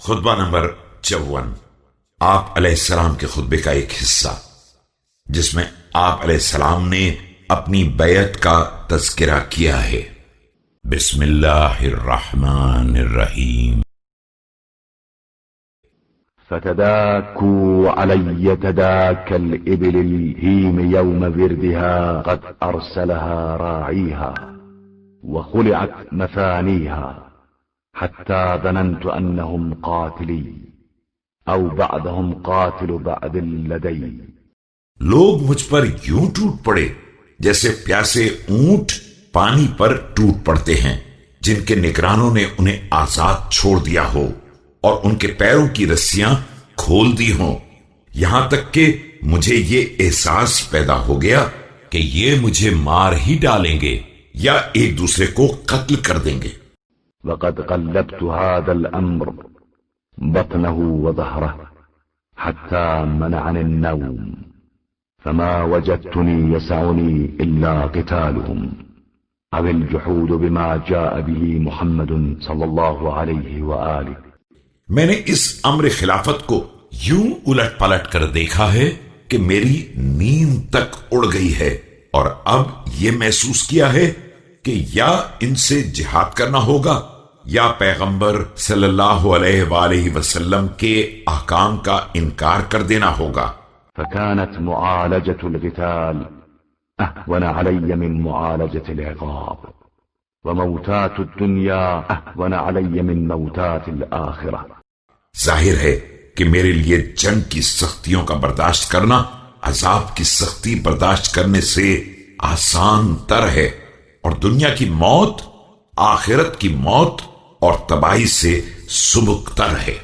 خطبہ نمبر 54، آپ علیہ السلام کے خطبے کا ایک حصہ جس میں آپ علیہ السلام نے اپنی بیعت کا تذکرہ کیا ہے۔ بسم اللہ الرحمن الرحیم۔ فتداكوا علي تداك الإبل الهيم يوم بردها قد أرسلها راعيها وخلعت مثانيها حتى ظننت أنهم قاتلي أو بعضهم قاتل بعض لدي۔ لوگ مجھ پر یوں ٹوٹ پڑے جیسے پیاسے اونٹ پانی پر ٹوٹ پڑتے ہیں جن کے نگرانوں نے انہیں آزاد چھوڑ دیا ہو اور ان کے پیروں کی رسیاں کھول دی ہوں، یہاں تک کہ مجھے یہ احساس پیدا ہو گیا کہ یہ مجھے مار ہی ڈالیں گے یا ایک دوسرے کو قتل کر دیں گے۔ وقد قلبت هذا الأمر بطنه وظهره حتى منعني النوم فما وجدتني يسعني إلا قتالهم أو الجحود بما جاء به محمد صلى الله عليه وآله۔ میں نے اس امر خلافت کو یوں الٹ پلٹ کر دیکھا ہے کہ میری نیند تک اڑ گئی ہے، اور اب یہ محسوس کیا ہے کہ یا ان سے جہاد کرنا ہوگا یا پیغمبر صلی اللہ علیہ وآلہ وسلم کے احکام کا انکار کر دینا ہوگا۔ فكانت معالجة القتال أهون علي من معالجة العقاب، وموتات الدنيا أهون علي من موتات الآخرة۔ ظاہر ہے کہ میرے لیے جنگ کی سختیوں کا برداشت کرنا عذاب کی سختی برداشت کرنے سے آسان تر ہے، اور دنیا کی موت آخرت کی موت اور تباہی سے سبک تر ہے۔